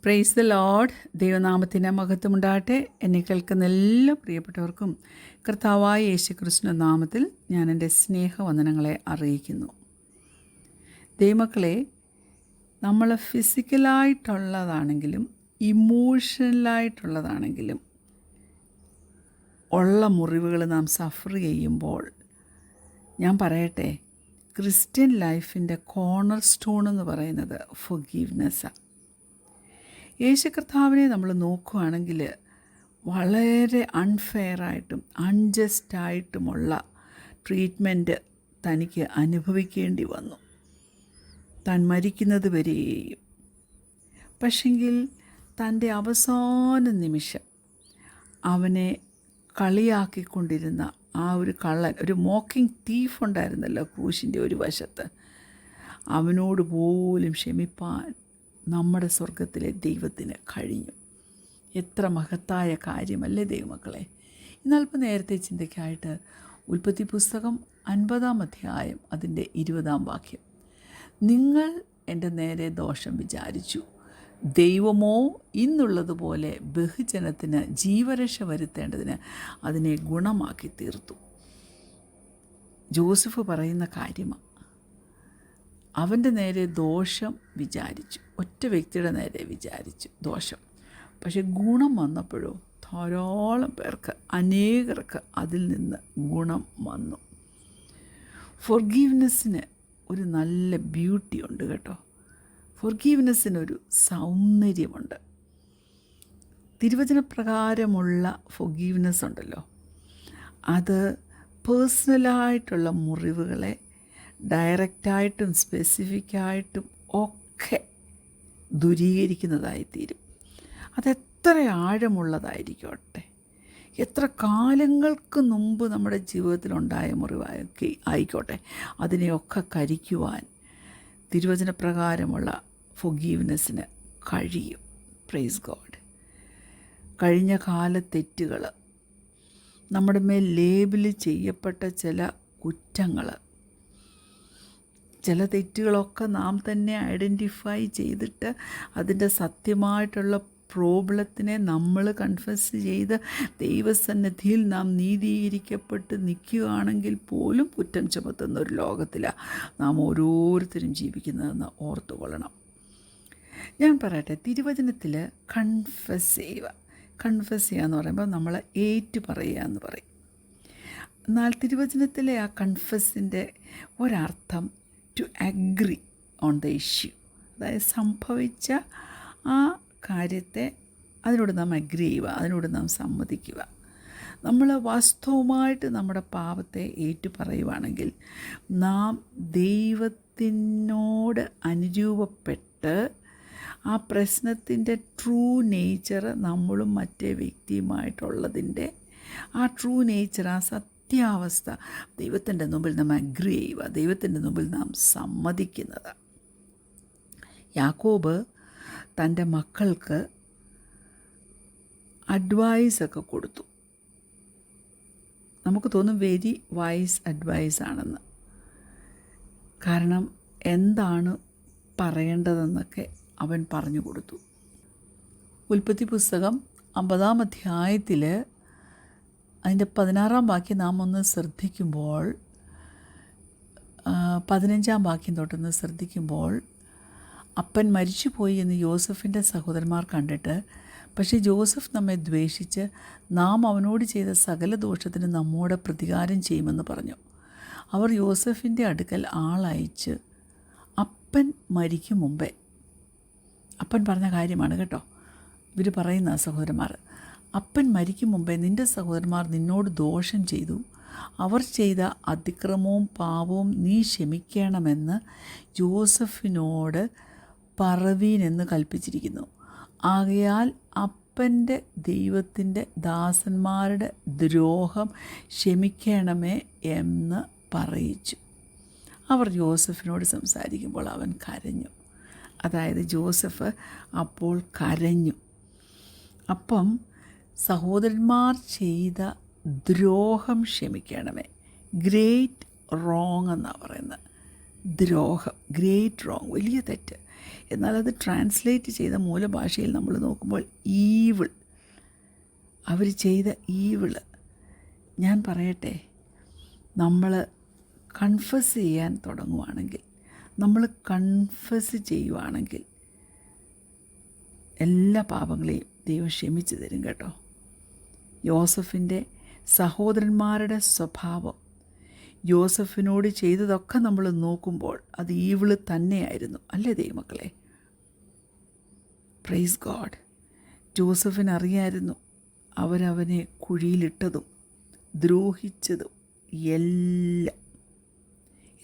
Praise the Lord. ദൈവനാമത്തിന് മഹത്വമുണ്ടാകട്ടെ. എന്നെ കേൾക്കുന്ന എല്ലാ പ്രിയപ്പെട്ടവർക്കും കർത്താവായ യേശുക്രിസ്തുവിന്റെ നാമത്തിൽ ഞാൻ എൻ്റെ സ്നേഹവന്ദനങ്ങളെ അറിയിക്കുന്നു. ദൈവമക്കളെ, നമ്മൾ ഫിസിക്കലായിട്ടുള്ളതാണെങ്കിലും ഇമോഷണലായിട്ടുള്ളതാണെങ്കിലും ഉള്ള മുറിവുകൾ നാം സഫർ ചെയ്യുമ്പോൾ, ഞാൻ പറയട്ടെ, ക്രിസ്ത്യൻ ലൈഫിൻ്റെ കോർണർ സ്റ്റോൺ എന്ന് പറയുന്നത് ഫൊർഗീവ്നെസ്സാണ്. യേശു കർത്താവിനെ നമ്മൾ നോക്കുകയാണെങ്കിൽ വളരെ അൺഫെയറായിട്ടും അൺജസ്റ്റായിട്ടുമുള്ള ട്രീറ്റ്മെൻറ്റ് തനിക്ക് അനുഭവിക്കേണ്ടി വന്നു, താൻ മരിക്കുന്നത് വരെയും. പക്ഷെങ്കിൽ തൻ്റെ അവസാന നിമിഷം അവനെ കളിയാക്കിക്കൊണ്ടിരുന്ന ആ ഒരു കള്ളൻ, ഒരു മോക്കിംഗ് തീഫ് ഉണ്ടായിരുന്നല്ലോ ക്രൂശിൻ്റെ ഒരു വശത്ത്, അവനോട് പോലും ക്ഷമിപ്പാൻ നമ്മുടെ സ്വർഗത്തിലെ ദൈവത്തിന് കഴിഞ്ഞു. എത്ര മഹത്തായ കാര്യമല്ലേ ദൈവമക്കളെ. ഇന്നൽപ്പം നേരത്തെ ചിന്തയ്ക്കായിട്ട് ഉൽപ്പത്തി പുസ്തകം 50-ാം അധ്യായം അതിൻ്റെ 20-ാം വാക്യം, നിങ്ങൾ എൻ്റെ നേരെ ദോഷം വിചാരിച്ചു, ദൈവമോ ഇന്നുള്ളതുപോലെ ബഹുജനത്തിന് ജീവരക്ഷ വരുത്തേണ്ടതിന് അതിനെ ഗുണമാക്കി തീർത്തു. ജോസഫ് പറയുന്ന കാര്യമാണ്. അവൻ്റെ നേരെ ദോഷം വിചാരിച്ചു, ഒറ്റ വ്യക്തിയുടെ നേരെ വിചാരിച്ചു ദോഷം. പക്ഷെ ഗുണം വന്നപ്പോഴോ ധാരാളം പേർക്ക്, അനേകർക്ക് അതിൽ നിന്ന് ഗുണം വന്നു. ഫൊർഗീവ്നെസ്സിന് ഒരു നല്ല ബ്യൂട്ടി ഉണ്ട് കേട്ടോ. ഫൊർഗീവ്നെസ്സിനൊരു സൗന്ദര്യമുണ്ട്. തിരുവചനപ്രകാരമുള്ള ഫൊർഗീവ്നെസ് ഉണ്ടല്ലോ, അത് പേഴ്സണലായിട്ടുള്ള മുറിവുകളെ ഡയറക്റ്റായിട്ടും സ്പെസിഫിക്കായിട്ടും ഒക്കെ ദൂരീകരിക്കുന്നതായിത്തീരും. അതെത്ര ആഴമുള്ളതായിരിക്കട്ടെ, എത്ര കാലങ്ങൾക്ക് മുമ്പ് നമ്മുടെ ജീവിതത്തിലുണ്ടായ മുറിവായി ആയിക്കോട്ടെ, അതിനെയൊക്കെ കരിക്കുവാൻ തിരുവചനപ്രകാരമുള്ള ഫൊർഗീവ്നെസ്സിന് കഴിയും. Praise God. കഴിഞ്ഞ കാല തെറ്റുകൾ, നമ്മുടെ മേൽ ലേബിൾ ചെയ്യപ്പെട്ട ചില കുറ്റങ്ങൾ, ചില തെറ്റുകളൊക്കെ നാം തന്നെ ഐഡൻറ്റിഫൈ ചെയ്തിട്ട് അതിൻ്റെ സത്യമായിട്ടുള്ള പ്രോബ്ലത്തിനെ നമ്മൾ കൺഫസ് ചെയ്ത് ദൈവസന്നിധിയിൽ നാം നീതീകരിക്കപ്പെട്ട് നിൽക്കുകയാണെങ്കിൽ പോലും കുറ്റം ചുമത്തുന്ന ഒരു ലോകത്തിലാണ് നാം ഓരോരുത്തരും ജീവിക്കുന്നതെന്ന് ഓർത്തുകൊള്ളണം. ഞാൻ പറയട്ടെ, തിരുവചനത്തിൽ കൺഫസ് ചെയ്യുക എന്ന് പറയുമ്പോൾ നമ്മൾ ഏറ്റു പറയുക എന്ന് പറയും. എന്നാൽ തിരുവചനത്തിലെ ആ കൺഫസിൻ്റെ ഒരർത്ഥം to agree on the issue, അതായത് സംഭവിച്ച ആ കാര്യത്തെ അതിനോട് നാം അഗ്രി ചെയ്യുക, അതിനോട് നാം സമ്മതിക്കുക. നമ്മൾ വാസ്തവമായിട്ട് നമ്മുടെ പാപത്തെ ഏറ്റു പറയുവാണെങ്കിൽ നാം ദൈവത്തിനോട് അനുരൂപപ്പെട്ട് ആ പ്രശ്നത്തിൻ്റെ ട്രൂ നേച്ചർ നമ്മളും മറ്റേ വ്യക്തിയുമായിട്ടുള്ളതിൻ്റെ ആ ട്രൂ നേച്ചർ, ആ സത്യാവസ്ഥ ദൈവത്തിൻ്റെ മുമ്പിൽ നാം അഗ്രി ചെയ്യുക, ദൈവത്തിൻ്റെ മുമ്പിൽ നാം സമ്മതിക്കുന്നത്. യാക്കോബ് തൻ്റെ മക്കൾക്ക് അഡ്വൈസൊക്കെ കൊടുത്തു. നമുക്ക് തോന്നും വെരി വൈസ് അഡ്വൈസാണെന്ന്. കാരണം എന്താണ് പറയേണ്ടതെന്നൊക്കെ അവൻ പറഞ്ഞു കൊടുത്തു. ഉൽപ്പത്തി പുസ്തകം 50-ാം അധ്യായത്തിൽ അതിൻ്റെ 16-ാം വാക്യം നാം ഒന്ന് ശ്രദ്ധിക്കുമ്പോൾ, 15-ാം വാക്യം തൊട്ടൊന്ന് ശ്രദ്ധിക്കുമ്പോൾ, അപ്പൻ മരിച്ചുപോയി എന്ന് യോസഫിൻ്റെ സഹോദരന്മാർ കണ്ടിട്ട്, പക്ഷേ ജോസഫ് നമ്മെ ദ്വേഷിച്ച് നാം അവനോട് ചെയ്ത സകല ദോഷത്തിന് നമ്മോട് പ്രതികാരം ചെയ്യുമെന്ന് പറഞ്ഞു. അവർ യോസഫിൻ്റെ അടുക്കൽ ആളയച്ച് അപ്പൻ മരിക്കും മുമ്പേ, അപ്പൻ പറഞ്ഞ കാര്യമാണ് കേട്ടോ ഇവർ പറയുന്ന സഹോദരന്മാർ, അപ്പൻ മരിക്കും മുമ്പേ നിൻ്റെ സഹോദരന്മാർ നിന്നോട് ദോഷം ചെയ്തു, അവർ ചെയ്ത അതിക്രമവും പാപവും നീ ക്ഷമിക്കണമെന്ന് ജോസഫിനോട് പറവീനെന്ന് കൽപ്പിച്ചിരിക്കുന്നു. ആകയാൽ അപ്പൻ്റെ ദൈവത്തിൻ്റെ ദാസന്മാരുടെ ദ്രോഹം ക്ഷമിക്കണമേ എന്ന് പറയിച്ചു. അവർ ജോസഫിനോട് സംസാരിക്കുമ്പോൾ അവൻ കരഞ്ഞു. അതായത് ജോസഫ് അപ്പോൾ കരഞ്ഞു. അപ്പം സഹോദരന്മാർ ചെയ്ത ദ്രോഹം ക്ഷമിക്കണമേ, ഗ്രേറ്റ് റോങ് എന്നാണ് പറയുന്നത്. ദ്രോഹം, ഗ്രേറ്റ് റോങ്, വലിയ തെറ്റ്. എന്നാൽ അത് ട്രാൻസ്ലേറ്റ് ചെയ്ത മൂലഭാഷയിൽ നമ്മൾ നോക്കുമ്പോൾ ഈവിൾ, അവർ ചെയ്ത ഈവിള്. ഞാൻ പറയട്ടെ, നമ്മൾ കൺഫസ് ചെയ്യാൻ തുടങ്ങുവാണെങ്കിൽ, നമ്മൾ കൺഫസ് ചെയ്യുവാണെങ്കിൽ എല്ലാ പാപങ്ങളെയും ദൈവം ക്ഷമിച്ചു തരും കേട്ടോ. യോസഫിൻ്റെ സഹോദരന്മാരുടെ സ്വഭാവം, യോസഫിനോട് ചെയ്തതൊക്കെ നമ്മൾ നോക്കുമ്പോൾ അത് ഈവിള് തന്നെയായിരുന്നു, അല്ലേ ദൈവമക്കളെ? Praise God. ജോസഫിനറിയായിരുന്നു അവരവനെ കുഴിയിലിട്ടതും ദ്രോഹിച്ചതും എല്ലാം.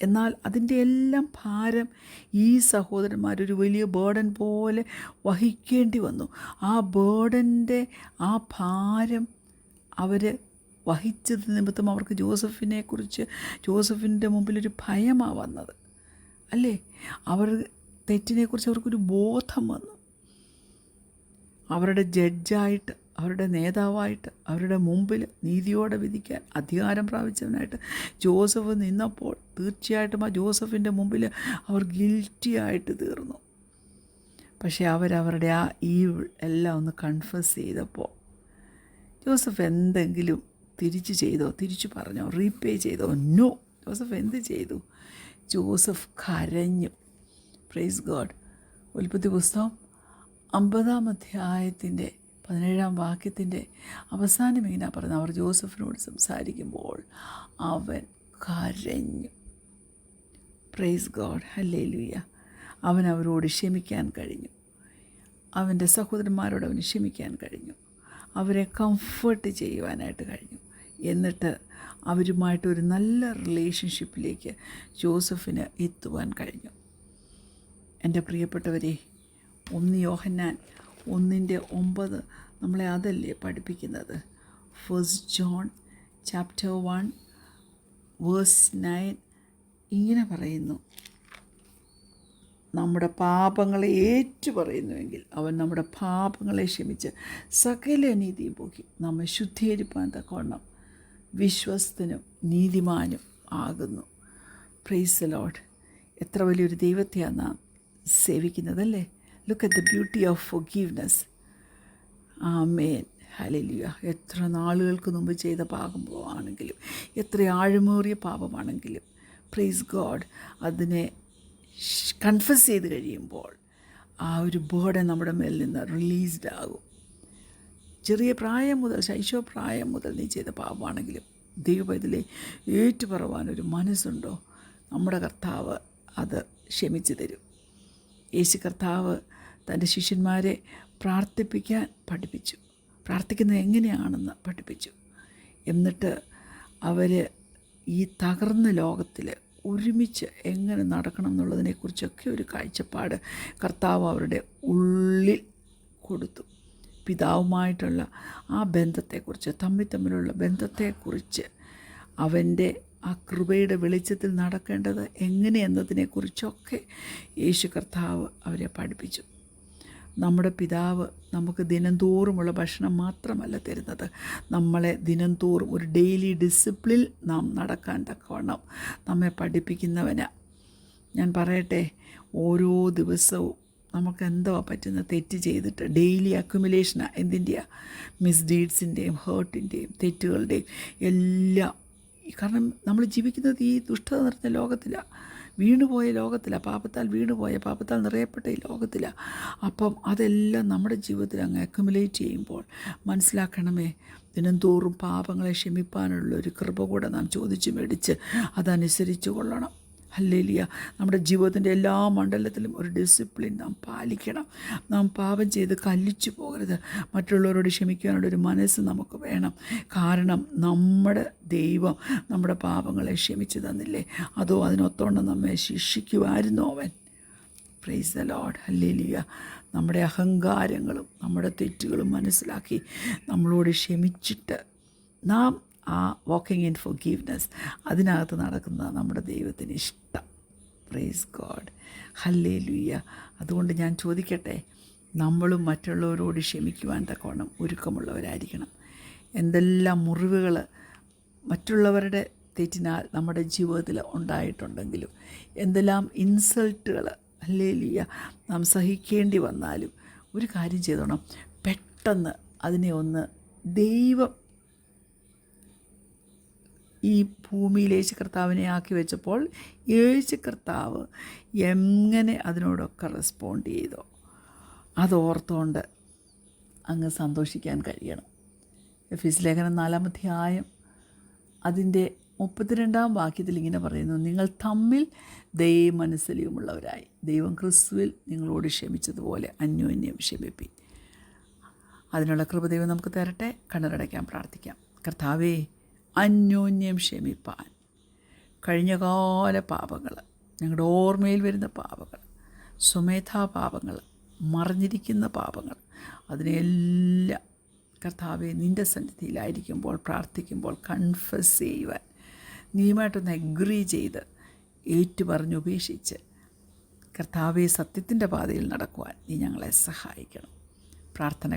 എന്നാൽ അതിൻ്റെ എല്ലാം ഭാരം ഈ സഹോദരന്മാരൊരു വലിയ ബേർഡൻ പോലെ വഹിക്കേണ്ടി വന്നു. ആ ബേർഡൻ്റെ ആ ഭാരം അവർ വഹിച്ചത് നിമിത്തം അവർക്ക് ജോസഫിൻ്റെ മുമ്പിലൊരു ഭയമാണ് വന്നത്, അല്ലേ? അവർ തെറ്റിനെക്കുറിച്ച് അവർക്കൊരു ബോധം വന്നു. അവരുടെ ജഡ്ജായിട്ട്, അവരുടെ നേതാവായിട്ട്, അവരുടെ മുമ്പിൽ നീതിയോടെ വിധിക്കാൻ അധികാരം പ്രാപിച്ചവനായിട്ട് ജോസഫ് നിന്നപ്പോൾ തീർച്ചയായിട്ടും ആ ജോസഫിൻ്റെ മുമ്പിൽ അവർ ഗിൽറ്റി ആയിട്ട് തീർന്നു. പക്ഷേ അവരവരുടെ ആ ഈവിൾ എല്ലാം ഒന്ന് കൺഫസ് ചെയ്തപ്പോൾ ജോസഫ് എന്തെങ്കിലും തിരിച്ചു പറഞ്ഞോ, റീപേ ചെയ്തോ? നോ. ജോസഫ് എന്ത് ചെയ്തു? ജോസഫ് കരഞ്ഞു. Praise God. ഉൽപ്പത്തി പുസ്തകം 50 അധ്യായത്തിൻ്റെ 17 വാക്യത്തിൻ്റെ അവസാനം ഇങ്ങനെ പറഞ്ഞു, അവർ ജോസഫിനോട് സംസാരിക്കുമ്പോൾ അവൻ കരഞ്ഞു. Praise God. ഹല്ലേലൂയ. അവൻ അവരോട് ക്ഷമിക്കാൻ കഴിഞ്ഞു. അവൻ്റെ സഹോദരന്മാരോട് അവന് ക്ഷമിക്കാൻ കഴിഞ്ഞു. അവരെ കംഫർട്ട് ചെയ്യുവാനായിട്ട് കഴിഞ്ഞു. എന്നിട്ട് അവരുമായിട്ടൊരു നല്ല റിലേഷൻഷിപ്പിലേക്ക് ജോസഫിന് എത്തുവാൻ കഴിഞ്ഞു. എൻ്റെ പ്രിയപ്പെട്ടവരെ, 1 യോഹന്നാൻ 1:9 നമ്മളെ അതല്ലേ പഠിപ്പിക്കുന്നത്? 1 ജോൺ ചാപ്റ്റർ 1 വേഴ്സ് 9 ഇങ്ങനെ പറയുന്നു, നമ്മുടെ പാപങ്ങളെ ഏറ്റുപറയുന്നുവെങ്കിൽ അവൻ നമ്മുടെ പാപങ്ങളെ ക്ഷമിച്ച് സകല അനീതിയും പോക്കി നമ്മെ ശുദ്ധീകരിപ്പാൻ തക്കവണ്ണം വിശ്വസ്തനും നീതിമാനും ആകുന്നു. Praise the lord. എത്ര വലിയൊരു ദൈവത്തെയാണ് നാം സേവിക്കുന്നതല്ലേ? Look at the beauty of forgiveness. ആമേൻ. ഹല്ലേലൂയ. എത്ര നാളുകൾക്ക് മുമ്പ് ചെയ്ത പാപമാണെങ്കിലും, എത്ര ആഴമേറിയ പാപമാണെങ്കിലും, പ്രൈസ് ഗോഡ്, അതിനെ കൺഫസ് ചെയ്ത് കഴിയുമ്പോൾ ആ ഒരു ബേർഡൻ നമ്മുടെ മേൽ നിന്ന് റിലീസ്ഡ് ആകും. ചെറിയ പ്രായം മുതൽ, ശൈശവപ്രായം മുതൽ നീ ചെയ്ത പാപമാണെങ്കിലും ദൈവപൈതലെ ഏറ്റുപറവാനൊരു മനസ്സുണ്ടോ? നമ്മുടെ കർത്താവ് അത് ക്ഷമിച്ചു തരും. യേശു കർത്താവ് തൻ്റെ ശിഷ്യന്മാരെ പ്രാർത്ഥിപ്പിക്കാൻ പഠിപ്പിച്ചു. പ്രാർത്ഥിക്കുന്നത് എങ്ങനെയാണെന്ന് പഠിപ്പിച്ചു. എന്നിട്ട് അവർ ഈ തകർന്ന ലോകത്തിൽ ഒരുമിച്ച് എങ്ങനെ നടക്കണം എന്നുള്ളതിനെക്കുറിച്ചൊക്കെ ഒരു കാഴ്ചപ്പാട് കർത്താവ് അവരുടെ ഉള്ളിൽ കൊടുത്തു. പിതാവുമായിട്ടുള്ള ആ ബന്ധത്തെക്കുറിച്ച്, തമ്മിലുള്ള ബന്ധത്തെക്കുറിച്ച്, അവൻ്റെ ആ കൃപയുടെ വെളിച്ചത്തിൽ നടക്കേണ്ടത് എങ്ങനെയെന്നതിനെക്കുറിച്ചൊക്കെ യേശു കർത്താവ് അവരെ പഠിപ്പിച്ചു. നമ്മുടെ പിതാവ് നമുക്ക് ദിനംതോറുമുള്ള ഭക്ഷണം മാത്രമല്ല തരുന്നത്, നമ്മളെ ദിനംതോറും ഒരു ഡെയിലി ഡിസിപ്ലിൻ നാം നടക്കാൻ തക്കവണ്ണം നമ്മെ പഠിപ്പിക്കുന്നവനാ. ഞാൻ പറയട്ടെ, ഓരോ ദിവസവും നമുക്ക് എന്തോ പറ്റുന്ന തെറ്റ് ചെയ്തിട്ട് ഡെയിലി അക്യുമുലേഷനാണ്. എന്തിൻ്റെയാണ്? മിസ്ഡീഡ്സിൻ്റെയും ഹേർട്ടിൻ്റെയും തെറ്റുകളുടെയും എല്ലാം. കാരണം നമ്മൾ ജീവിക്കുന്നത് ഈ ദുഷ്ടത നിറഞ്ഞ ലോകത്തിലാണ്, വീണുപോയ ലോകത്തിലാണ്, പാപത്താൽ നിറയപ്പെട്ട ഈ ലോകത്തിലാണ്. അപ്പം അതെല്ലാം നമ്മുടെ ജീവിതത്തിൽ അങ്ങ് അക്യുമുലേറ്റ് ചെയ്യുമ്പോൾ മനസ്സിലാക്കണമേ, ദിനംതോറും പാപങ്ങളെ ക്ഷമിപ്പാനുള്ളൊരു കൃപ കൂടെ നാം ചോദിച്ച് മേടിച്ച് അതനുസരിച്ച് കൊള്ളണം. ഹല്ലേലൂയ. നമ്മുടെ ജീവിതത്തിൻ്റെ എല്ലാ മണ്ഡലത്തിലും ഒരു ഡിസിപ്ലിൻ നാം പാലിക്കണം. നാം പാപം ചെയ്ത് കല്ലിച്ചു പോകരുത്. മറ്റുള്ളവരോട് ക്ഷമിക്കാനുള്ളൊരു മനസ്സ് നമുക്ക് വേണം. കാരണം നമ്മുടെ ദൈവം നമ്മുടെ പാപങ്ങളെ ക്ഷമിച്ചു തന്നില്ലേ? അതോ അതിനൊത്തോണം നമ്മെ ശിക്ഷിക്കുമായിരുന്നു അവൻ? Praise the Lord. ഹല്ലേലൂയ. നമ്മുടെ അഹങ്കാരങ്ങളും നമ്മുടെ തെറ്റുകളും മനസ്സിലാക്കി നമ്മളോട് ക്ഷമിച്ചിട്ട് നാം ആ വാക്കിംഗ് ഇൻ ഫോർഗീവ്നെസ്, അതിനകത്ത് നടക്കുന്ന നമ്മുടെ ദൈവത്തിന് ഇഷ്ടം. Praise God. ഹല്ലേലൂയ. അതുകൊണ്ട് ഞാൻ ചോദിക്കട്ടെ, നമ്മളും മറ്റുള്ളവരോട് ക്ഷമിക്കുവാൻ തക്കവണ്ണം ഒരുക്കമുള്ളവരായിരിക്കണം. എന്തെല്ലാം മുറിവുകൾ മറ്റുള്ളവരുടെ തെറ്റിനാൽ നമ്മുടെ ജീവിതത്തിൽ ഉണ്ടായിട്ടുണ്ടെങ്കിലും, എന്തെല്ലാം ഇൻസൾട്ടുകൾ, ഹല്ലേലൂയ. നാം സഹിക്കേണ്ടി വന്നാലും ഒരു കാര്യം ചെയ്തോണം, പെട്ടെന്ന് അതിനെ ഒന്ന് ദൈവം ഈ ഭൂമിയിൽ യേശു കർത്താവിനെ ആക്കി വെച്ചപ്പോൾ യേശു കർത്താവ് എങ്ങനെ അതിനോടൊക്കെ റെസ്പോണ്ട് ചെയ്തോ അതോർത്തുകൊണ്ട് അങ്ങ് സന്തോഷിക്കാൻ കഴിയണം. എഫെസ്യ ലേഖനം 4-ാം അധ്യായം അതിൻ്റെ 32-ാം വാക്യത്തിൽ ഇങ്ങനെ പറയുന്നു, നിങ്ങൾ തമ്മിൽ ദൈവമനസ്സലിയുമുള്ളവരായി ദൈവം ക്രിസ്തുവിൽ നിങ്ങളോട് ക്ഷമിച്ചതുപോലെ അന്യോന്യം ക്ഷമിപ്പിൻ. അതിനുള്ള കൃപ ദൈവം നമുക്ക് തരട്ടെ. കണ്ണടയ്ക്കാൻ പ്രാർത്ഥിക്കാം. കർത്താവേ, അന്യോന്യം ക്ഷമിപ്പാൻ, കഴിഞ്ഞകാല പാപങ്ങൾ, ഞങ്ങളുടെ ഓർമ്മയിൽ വരുന്ന പാപങ്ങൾ, സ്വമേധാ പാപങ്ങൾ, മറിഞ്ഞിരിക്കുന്ന പാപങ്ങൾ, അതിനെല്ലാം കർത്താവെ നിൻ്റെ സന്നിധിയിലായിരിക്കുമ്പോൾ പ്രാർത്ഥിക്കുമ്പോൾ കൺഫസ് ചെയ്യുവാൻ, നീയുമായിട്ടൊന്ന് അഗ്രി ചെയ്ത് ഏറ്റുപറഞ്ഞുപേക്ഷിച്ച് കർത്താവെ സത്യത്തിൻ്റെ പാതയിൽ നടക്കുവാൻ നീ ഞങ്ങളെ സഹായിക്കണം. പ്രാർത്ഥന